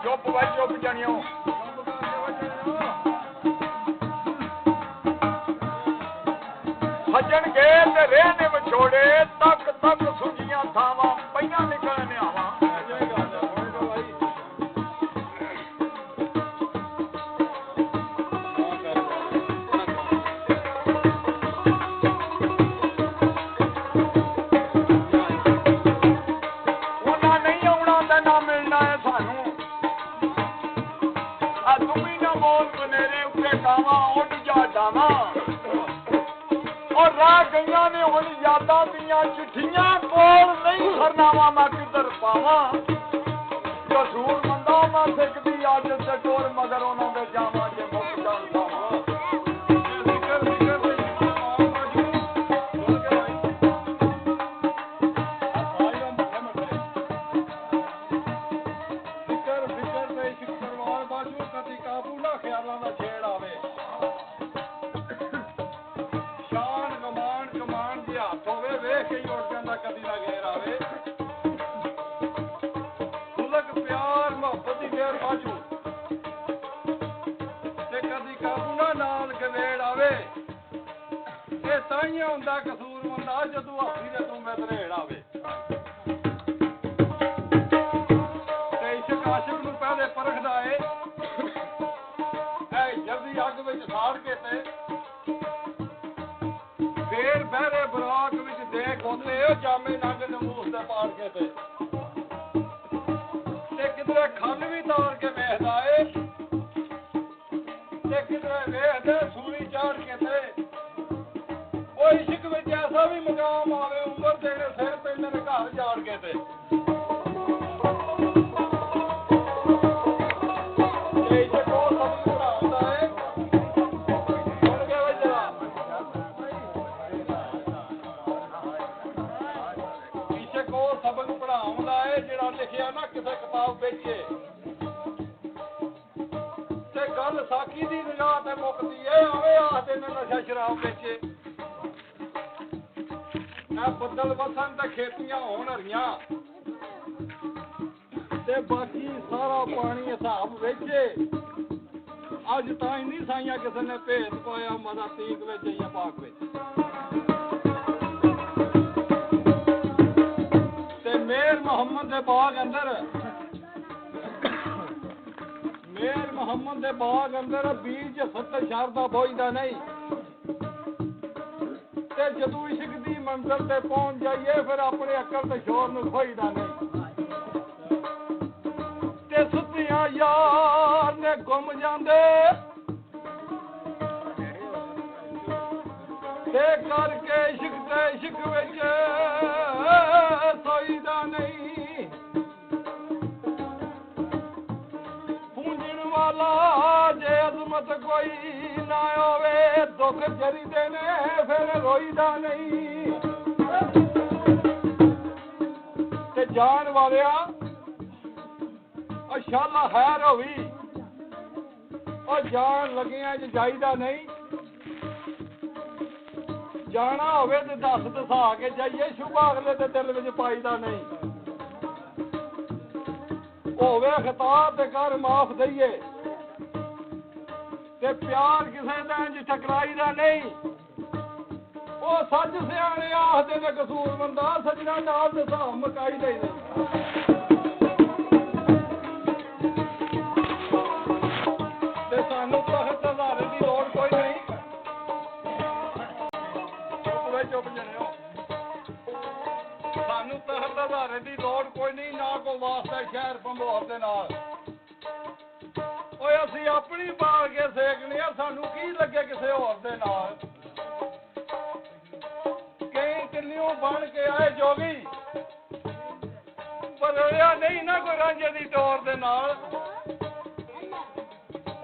ਚੁੱਪ ਬਾਈ ਚੁੱਪ ਜਾਣਿਓ ਸੱਜਣਗੇ ਤੇ ਰਹਿ ਨੇ ਵਿਛੋੜੇ ਤੱਕ ਤੱਕ ਸੁਝੀਆਂ ਥਾਵਾਂ ਪਈਆਂ ਨਿਕਲ ਨਿਆਵਾਂ ਰਾਹ ਗਈਆਂ ਨੇ ਹੁਣ ਯਾਦਾਂ ਦੀਆਂ ਚਿੱਠੀਆਂ ਕੋਲ ਨਹੀਂ ਸਰਨਾਵਾ ਮੈਂ ਕਿੱਧਰ ਪਾਵਾਂ ਕਸੂਰ ਮੰਦਾ ਮੈਂ ਸਿੱਖਦੀ ਅੱਜ ਤੇ ਟੋਰ ਮਗਰ ਉਹਨਾਂ ਦੇ ਜਾਵਾਂ ਜੇ ਮੁੱਕ ਜਾਣ ਪਾਵਾਂ ਹੁੰਦਾ ਕਸੂਰ ਹੁੰਦਾ ਜਦੋਂ ਹਾਥੀ ਦੇ ਤੂੰ ਮੈਂ ਧਰੇੜ ਆਵੇ ਤੇ ਇਸ਼ਕ ਆਸ਼ਿਕ ਨੂੰ ਪਹਿਲੇ ਪਰਖਦਾ ਏ ਐ ਜਲਦੀ ਅੱਗ ਵਿੱਚ ਸਾੜ ਕੇ ਤੇ ਫੇਰ ਬਹਿਰੇ ਬਰਾਕ ਵਿੱਚ ਦੇਖ ਹੁੰਦੇ ਉਹ ਜਾਮੇ ਨੰਗ ਨਮੂਸ ਦੇ ਪਾੜ ਕੇ ਤੇ ਕਿਧਰੇ ਖੰਡ ਵੀ ਤਾਰ ਕੇ ਵੇਖਦਾ ਏ ਤੇ ਕਿਧਰੇ ਵੇਖਦੇ ਸੂਲੀ ਚਾੜ ਕੇ ਤੇ ਉਹ ਇਸ਼ਕ ਵਿੱਚ ਐਸਾ ਵੀ ਮਕਾਮ ਆਵੇ ਉਮਰ ਦੇ ਸਿਰ ਪੈਂਦੇ ਨੇ ਘਰ ਜਾੜ ਕੇ ਤੇ ਇਸ਼ਕ ਉਹ ਸਬਕ ਪੜਾਉਂਦਾ ਏ ਸੁਣ ਕੇ ਵੇ ਜਰਾ ਇਸ਼ਕ ਉਹ ਸਬਕ ਪੜਾਉਂਦਾ ਏ ਜਿਹੜਾ ਲਿਖਿਆ ਨਾ ਕਿਸੇ ਕਿਤਾਬ ਵਿੱਚ ਤੇ ਗੱਲ ਸਾਕੀ ਦੀ ਨਿਗਾਹ ਤੇ ਮੁੱਕਦੀ ਏ ਆਵੇ ਆਖਦੇ ਨੇ ਨਸ਼ਾ ਸ਼ਰਾਬ ਵਿੱਚ ਬੱਦਲ ਵਸਣ ਤੇ ਖੇਤੀਆਂ ਹੋਣ ਹਰੀਆਂ ਤੇ ਬਾਕੀ ਸਾਰਾ ਪਾਣੀ ਹਿਸਾਬ ਵਿੱਚ ਅੱਜ ਤਾਂ ਹੀ ਨਹੀਂ ਸਾਈਆਂ ਕਿਸੇ ਨੇ ਭੇਤ ਪਾਇਆ ਮਦਾ ਤੀਕ ਵਿੱਚ ਜਾਂ ਪਾਕ ਵਿੱਚ ਤੇ ਮੇਰ ਮੁਹੰਮਦ ਦੇ ਬਾਗ ਅੰਦਰ ਬੀਜ ਸੱਤ ਸ਼ਹਿਰ ਦਾ ਬੋਝਦਾ ਨਹੀਂ ਤੇ ਜਦੋਂ ਇਸ਼ਕ ਦੀ ਮੰਜ਼ਿਲ ਤੇ ਪਹੁੰਚ ਜਾਈਏ ਫਿਰ ਆਪਣੇ ਅਕਲ ਤੇ ਸ਼ੋਰ ਨੂੰ ਖੋਈਦਾ ਨਹੀਂ ਤੇ ਸੁੱਤਿਆਂ ਯਾਰ ਨੇ ਗੁੰਮ ਜਾਂਦੇ ਤੇ ਕਰਕੇ ਇਸ਼ਕ ਵਿੱਚ ਸੋਈਦਾ ਨਹੀਂ ਪੂੰਝਣ ਵਾਲਾ ਜੇ ਅਜ਼ਮਤ ਕੋਈ ਨਾ ਹੋਵੇ ਦੁੱਖ ਜਰੀਦੇ ਨੇ ਫਿਰ ਰੋਈਦਾ ਨਹੀਂ ਤੇ ਜਾਣ ਵਾਲਿਆ ਸ਼ਾਲਾ ਖੈਰ ਹੋਵੀ ਉਹ ਜਾਣ ਲੱਗਿਆ ਜੇ ਜਾਈਦਾ ਨਹੀਂ ਜਾਣਾ ਹੋਵੇ ਤੇ ਦੱਸ ਦਸਾ ਕੇ ਜਾਈਏ ਸ਼ੁਭਾ ਅਗਲੇ ਦੇ ਦਿਲ ਵਿੱਚ ਪਾਈਦਾ ਨਹੀਂ ਹੋਵੇ ਖਿਤਾਬ ਤੇ ਕਰ ਮਾਫ ਦਈਏ ਤੇ ਪਿਆਰ ਕਿਸੇ ਦਾ ਇੰਜ ਠਕਰਾਈਦਾ ਨਹੀਂ ਉਹ ਸੱਚ ਸਿਆਣੇ ਆਖਦੇ ਨੇ ਕਸੂਰ ਬੰਦਾ ਸੱਜਣਾ ਨਾਲ ਦੇ ਹਿਸਾਬ ਮਕਾਈਦਾ ਹੀ ਨਹੀਂ ਤੇ ਸਾਨੂੰ ਤਖਤ ਹਜ਼ਾਰੇ ਦੀ ਲੋੜ ਕੋਈ ਨਹੀਂ ਚੁੱਪ ਜਣਿਓ ਸਾਨੂੰ ਤਖਤ ਹਜ਼ਾਰੇ ਦੀ ਲੋੜ ਕੋਈ ਨਹੀਂ ਨਾ ਕੋਈ ਵਾਸਤਾ ਸ਼ਹਿਰ ਭੰਬੋਰ ਦੇ ਨਾਲ ਓਏ ਅਸੀਂ ਆਪਣੀ ਬਾਲ ਕੇ ਸੇਕਨੇ ਆ ਸਾਨੂੰ ਕੀ ਲੱਗੇ ਕਿਸੇ ਹੋਰ ਦੇ ਨਾਲ ਕਈ ਕਿੱਲਿਓਂ ਬਣ ਕੇ ਆਏ ਜੋਗੀ ਪਰ ਹੋਇਆ ਨਹੀਂ ਨਾ ਕੋਈ ਰਾਂਝੇ ਦੀ ਟੋਰ ਦੇ ਨਾਲ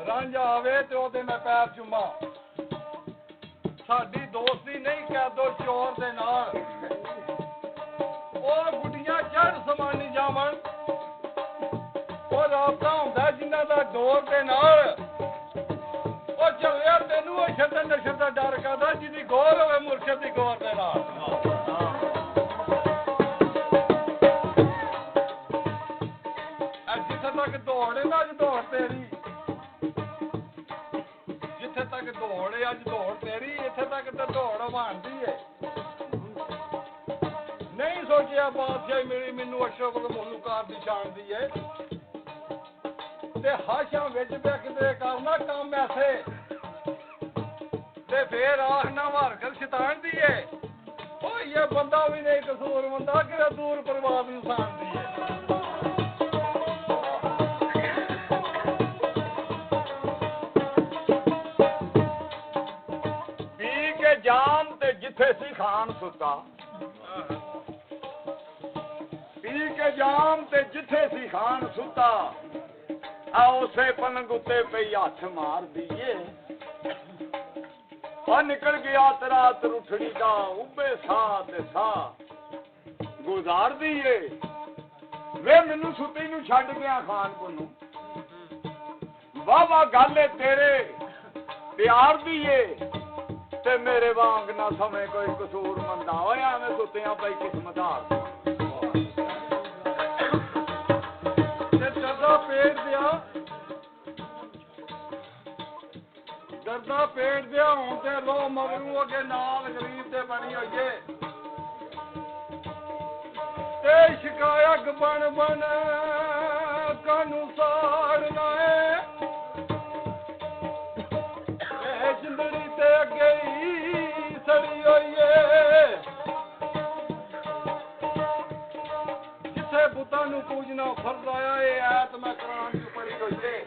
ਰਾਂਝਾ ਆਵੇ ਤੇ ਉਹਦੇ ਮੈਂ ਪੈਰ ਚੁੰਮਾ ਸਾਡੀ ਦੋਸਤੀ ਨਹੀਂ ਕਹਿ ਦੋ ਚੋਰ ਦੇ ਨਾਲ ਉਹ ਗੁੱਡੀਆਂ ਚੜ ਸਮਾਨੀ ਜਾਵਣ ਉਹ ਰਾਬਤਾ ਹੁੰਦਾ ਜਿਨ੍ਹਾਂ ਦਾ ਡੋਰ ਦੇ ਨਾਲ ਉਹ ਚੱਲਿਆ ਤੈਨੂੰ ਉਹ ਛੱਡਣ ਨਸ਼ਰ ਦਾ ਡਰ ਕਰਦਾ ਜਿਹਦੀ ਗੌਰ ਹੋਵੇ ਮੁਰਸ਼ਦ ਦੀ ਗੌਰ ਦੇ ਨਾਲ ਜਿੱਥੇ ਤੱਕ ਦੌੜ ਨਾ ਅੱਜ ਦੌੜ ਤੇਰੀ, ਜਿੱਥੇ ਤੱਕ ਦੌੜ ਅੱਜ ਦੌੜ ਤੇਰੀ, ਇੱਥੇ ਤੱਕ ਤੇ ਦੌੜ ਬਣਦੀ ਏ। ਨਹੀਂ ਸੋਚਿਆ ਬਾਦਸ਼ਾਹੀ ਮੇਰੀ ਮੈਨੂੰ ਅਸ਼ਰਫ ਮੁਖਲੂਕਾਰ ਦੀ ਸ਼ਾਨ ਦੀ ਏ, ਤੇ ਹਾਸ਼ਾਂ ਵਿੱਚ ਤੇ ਕਿਤੇ ਕਰਨਾ ਕੰਮ ਐਸੇ, ਤੇ ਫੇਰ ਆਖਣਾ ਹਰਕਤ ਸ਼ੈਤਾਨ ਦੀ ਏ। ਉਹ ਇਹ ਬੰਦਾ ਵੀ ਨਹੀਂ ਕਸੂਰ ਬੰਦਾ ਕਿਹੜਾ ਦੂਰ ਪਰਵਾਦ ਇਨਸਾਨ ਦੀ ਏ। ਪੀ ਕੇ ਜਾਮ ਤੇ ਜਿੱਥੇ ਸੀ ਖਾਨ ਸੁੱਤਾ, ਪੀ ਕੇ ਜਾਮ ਤੇ ਜਿੱਥੇ ਸੀ ਖਾਨ ਸੁੱਤਾ, ਆ ਉਸੇ ਪਲੰਗ ਉੱਤੇ ਪਈ ਹੱਥ ਮਾਰਦੀ ਏ। ਆ ਨਿਕਲ ਗਿਆ ਤਰਾਤ ਰੁੱਠੜੀ ਦਾ ਉੱਬੇ ਸਾਹ ਤੇ ਸਾਹ ਗੁਜ਼ਾਰਦੀ ਏ। ਵੇ ਮੈਨੂੰ ਸੁੱਤੀ ਨੂੰ ਛੱਡ ਗਿਆ ਖਾਨਪੁਰ ਨੂੰ, ਵਾਹ ਗੱਲ ਏ ਤੇਰੇ ਪਿਆਰ ਦੀ ਏ, ਤੇ ਮੇਰੇ ਵਾਂਗ ਨਾ ਸਮੇਂ ਕੋਈ ਕਸੂਰ ਮੰਦਾ ਹੋਇਆ ਐਵੇਂ ਸੁੱਤਿਆਂ ਪਈ ਕਿਸਮਤ ਹਾਰ। ਤੇ ਦਰਦਾ ਪੇਟ ਦਿਆ, ਦਰਦਾ ਪੇਟ ਦਿਆ ਹੁਣ ਤੇ ਲੋ ਮਗਰੂ ਅੱਗੇ ਨਾਲ ਗਰੀਬ ਤੇ ਬਣੀ ਹੋਈ ਏ, ਤੇ ਸ਼ਿਕਾਇਤ ਬਣ ਬਣ ਕਾਨੂੰ ਸਾੜਨਾ ਏ, ਇਹ ਜਿੰਦੜੀ ਤੇ ਅੱਗੇ ਹੀ ਸੜੀ ਹੋਈ ਏ, ਜਿੱਥੇ ਬੁੱਤਾਂ ਨੂੰ ਪੂਜਣਾ ਫਰਜ਼ ਆਇਆ ਏ, ਐਤ ਮੈਂ ਕੁਰਾਨ ਚ ਪੜ੍ਹੀ ਹੋਈ ਏ।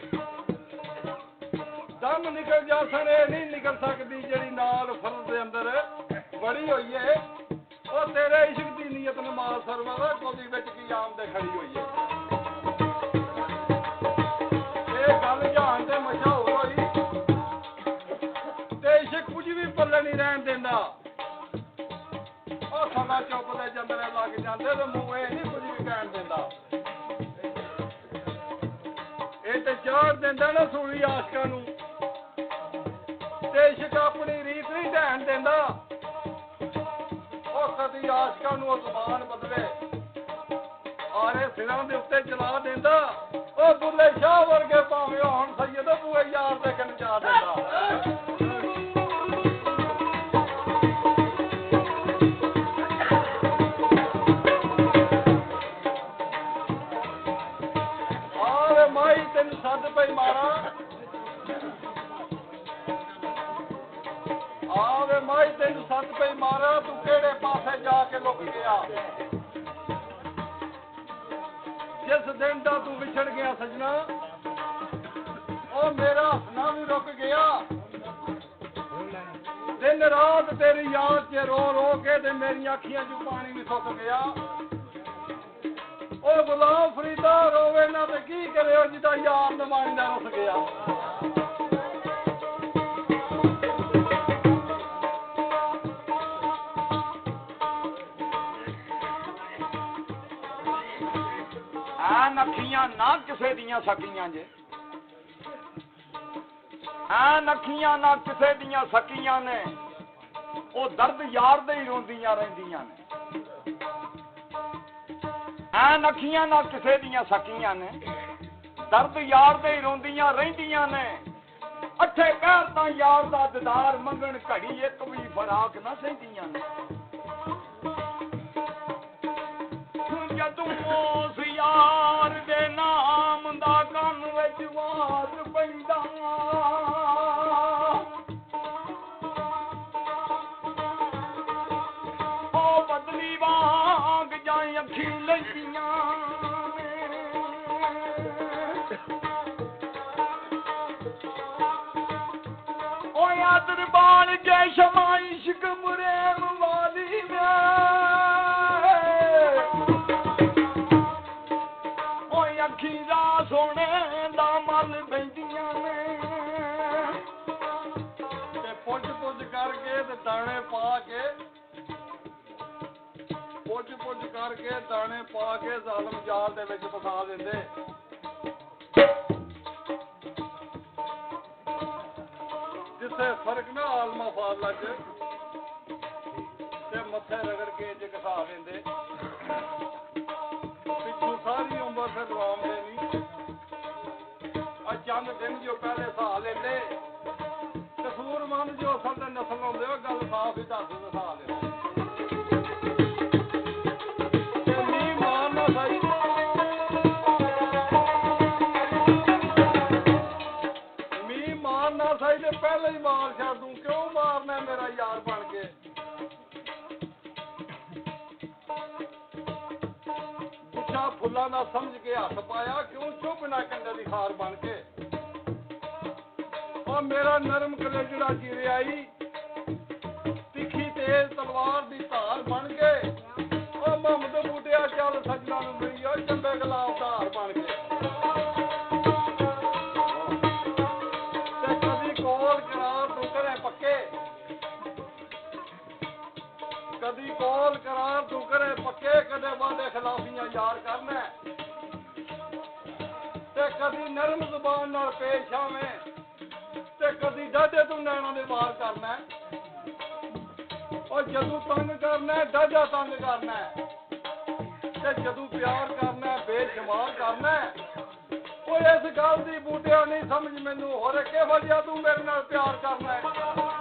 ਦਮ ਨਿਕਲ ਜਾ ਸਣੇ ਨਹੀਂ ਨਿਕਲ ਸਕਦੀ ਜਿਹੜੀ ਨਾਲ ਫਰਜ਼ ਦੇ ਅੰਦਰ ਬੜੀ ਹੋਈ ਏ, ਉਹ ਤੇਰੇ ਇਸ਼ਕ ਦੀ ਨੀਅਤ ਨਮਾਜ਼ ਸਰਵਰ ਗੋਦੀ ਵਿੱਚ ਕੀ ਆਮਦੇ ਖੜੀ ਹੋਈ ਏ। ਇਹ ਗੱਲ ਜਹਾਨ ਤੇ ਮਸ਼ਹੂਰ ਹੋਈ, ਤੇ ਇਸ਼ਕ ਕੁਝ ਵੀ ਪੱਲੇ ਨਹੀਂ ਰਹਿਣ ਦਿੰਦਾ। ਉਹ ਸਮਾਂ ਚੁੱਪ ਦੇ ਜੰਦਰੇ ਲੱਗ ਜਾਂਦੇ ਤੇ ਮੂੰਹ ਇਹ ਨਹੀਂ ਕੁਝ ਵੀ ਕਹਿਣ ਦਿੰਦਾ। ਇਹ ਤੇ ਚਾੜ ਦਿੰਦਾ ਨਾ ਸੂਲੀ ਆਸ਼ਕਾਂ ਨੂੰ, ਤੇ ਇਸ਼ਕ ਆਪਣੀ ਰੀਤ ਨਹੀਂ ਢਹਿਣ ਦਿੰਦਾ। ਉਹ ਕਦੀ ਆਸ਼ਕਾਂ ਨੂੰ ਜ਼ਬਾਨ ਬਦਲੇ ਆਰੇ ਸਿਰਾਂ ਦੇ ਉੱਤੇ ਚਲਾ ਦਿੰਦਾ। ਉਹ ਬੁੱਲੇ ਸ਼ਾਹ ਵਰਗੇ ਭਾਵੇਂ ਹੁਣ ਸੈਯਦ ਬੂਏ ਯਾਰ ਦੇ ਕੰਨ ਚਾ ਦਿੰਦਾ। ਆਰੇ ਮਾਈ ਤੈਨੂੰ ਸੱਦ ਪਈ ਮਾਰਾਂ, ਆਵੇ ਮਾਈ ਤੈਨੂੰ ਸੱਦ ਪਈ ਮਾਰਾ, ਤੂੰ ਕਿਹੜੇ ਪਾਸੇ ਜਾ ਕੇ ਲੁਕ ਗਿਆ। ਜਿਸ ਦਿਨ ਦਾ ਤੂੰ ਵਿਛੜ ਗਿਆ ਸਜਣਾ, ਉਹ ਮੇਰਾ ਹੱਸਣਾ ਵੀ ਰੁਕ ਗਿਆ। ਦਿਨ ਰਾਤ ਤੇਰੀ ਯਾਦ 'ਚ ਰੋ ਰੋ ਕੇ ਤੇ ਮੇਰੀਆਂ ਅੱਖੀਆਂ 'ਚ ਪਾਣੀ ਵੀ ਸੁੱਕ ਗਿਆ। ਉਹ ਗੁਲਾਮ ਫਰੀਦਾ ਰੋਵੇ ਨਾ ਤੇ ਕੀ ਕਰੇ, ਉਹ ਜਿਹਦਾ ਯਾਰ ਨਮਾਇੰਦਾ ਰੁੱਸ ਗਿਆ। ਐਨ ਅੱਖੀਆਂ ਨਾ ਕਿਸੇ ਦੀਆਂ ਸਕੀਆਂ ਜੇ, ਐਨ ਅੱਖੀਆਂ ਨਾ ਕਿਸੇ ਦੀਆਂ ਸਕੀਆਂ ਨੇ, ਉਹ ਦਰਦ ਯਾਰ ਦੇ ਹੀ ਰੋਂਦੀਆਂ ਰਹਿੰਦੀਆਂ ਨੇ। ਐਨ ਅੱਖੀਆਂ ਨਾ ਕਿਸੇ ਦੀਆਂ ਸਕੀਆਂ ਨੇ, ਦਰਦ ਯਾਰ ਦੇ ਹੀ ਰੋਂਦੀਆਂ ਰਹਿੰਦੀਆਂ ਨੇ। ਅੱਠੇ ਪਹਿਰ ਤਾਂ ਯਾਰ ਦਾ ਦੀਦਾਰ ਮੰਗਣ, ਘੜੀ ਇੱਕ ਵੀ ਫਰਾਕ ਨਾ ਸਹਿੰਦੀਆਂ ਨੇ। ਜਦੋਂ ਉਸ ਯਾਰ ਦੇ ਨਾਮ ਦਾ ਕੰਨ ਵਿੱਚ ਵਾਜ ਪੈਂਦਾ, ਉਹ ਬਦਲੀ ਵਾਂਗ ਜਾਂ ਅੱਖੀ ਲੈਂਦੀਆਂ ਨੇ। ਉਹ ਆਦਰ ਬਾਲ ਕੇ ਸ਼ਮਾ ਇਸ਼ਕ ਮੁਰੇਮ ਵਾਲੀ ਅੱਖੀ ਦਾ ਸੋਨੇ ਦਾ ਮਲ ਪੈਂਦੀਆਂ ਨੇ। ਤੇ ਪੁੱਜ ਪੁੱਜ ਕਰਕੇ ਤੇ ਦਾਣੇ ਪਾ ਕੇ, ਪੁੱਜ ਪੁੱਜ ਕਰਕੇ ਦਾਣੇ ਪਾ ਕੇ ਜ਼ਾਲਮ ਜਾਲ ਦੇ ਵਿੱਚ ਫਸਾ ਦਿੰਦੇ। ਜਿੱਥੇ ਫਰਕ ਨਾ ਆਲਮਾ ਫਾਜ਼ਲਾ 'ਚ, ਤੇ ਮੱਥੇ ਰਗੜ ਕੇ ਜੇ ਘਸਾ ਦਿੰਦੇ। ਪਿੱਛੋਂ ਸਾਰੀ ਉਮਰ ਫਿਰ ਰਵਾਉਂਦੇ ਨਹੀਂ, ਚੰਦ ਦਿਨ ਜੋ ਪਹਿਲੇ ਸਾਹ ਲੈਂਦੇ ਕਸੂਰਮੰਦ ਜੋ ਅਸਲ ਦੇ ਨਸਲ ਹੁੰਦੇ ਉਹ ਗੱਲ ਸਾਫ਼ ਹੀ ਦੱਸ ਦਿੰਦੇ ਸਾਹ ਲੈਂਦੇ ਤੇ ਮੀਂਹ ਮਾਰਨਾ ਸਹੀ ਸਹੀ ਤੇ ਪਹਿਲੇ ਹੀ ਮਾਰ ਛੱਡ ਦੂੰ ਕਿਉਂ ਮਾਰਨਾ ਮੇਰਾ ਯਾਰ ਬਣ ਕੇ ਪੁੱਛਾ ਫੁੱਲਾਂ ਦਾ ਸਮਝ ਕੇ ਹੱਥ ਪਾਇਆ ਕਿਉਂ ਚੁੱਪ ਨਾ ਕੰਡੇ ਦੀ ਖਾਰ ਬਣ ਕੇ ਉਹ ਮੇਰਾ ਨਰਮ ਕਲੇਜੜਾ ਚੀਰੇ ਆਈ ਤਿੱਖੀ ਤੇਜ਼ ਤਲਵਾਰ ਦੀ ਧਾਰ ਬਣ ਕੇ ਉਹ ਮੁਹੰਮਦ ਬੂਟਿਆ ਚੱਲ ਸੱਜਣਾ ਨੂੰ ਮਿਲੀ ਉਹ ਚੰਬੇ ਗੁਲਾਬ ਧਾਰ ਬਣ ਕੇ ਕਦੀ ਕੋਲ ਕਰਾਰ ਤੂੰ ਕਰੇ ਪੱਕੇ ਕਦੇ ਵਾਦੇ ਖਿਲਾਫੀਆਂ ਯਾਰ ਕਰਨਾ ਤੇ ਕਦੀ ਨਰਮ ਜ਼ੁਬਾਨ ਨਾਲ ਪੇਸ਼ ਆਵੇਂ ਤੇ ਕਦੀ ਡਾਢੇ ਤੂੰ ਨੈਣਾਂ ਦੇ ਵਾਰ ਕਰਨਾ ਉਹ ਜਦੋਂ ਤੰਗ ਕਰਨਾ ਡਾਢਾ ਤੰਗ ਕਰਨਾ ਤੇ ਜਦੋਂ ਪਿਆਰ ਕਰਨਾ ਬੇਸ਼ੁਮਾਰ ਕਰਨਾ ਉਹ ਇਸ ਗੱਲ ਦੀ ਬੂਟਿਆ ਨਹੀਂ ਸਮਝ ਮੈਨੂੰ ਹੋਰ ਕਿਹੋ ਜਿਹਾ ਤੂੰ ਮੇਰੇ ਨਾਲ ਪਿਆਰ ਕਰਨਾ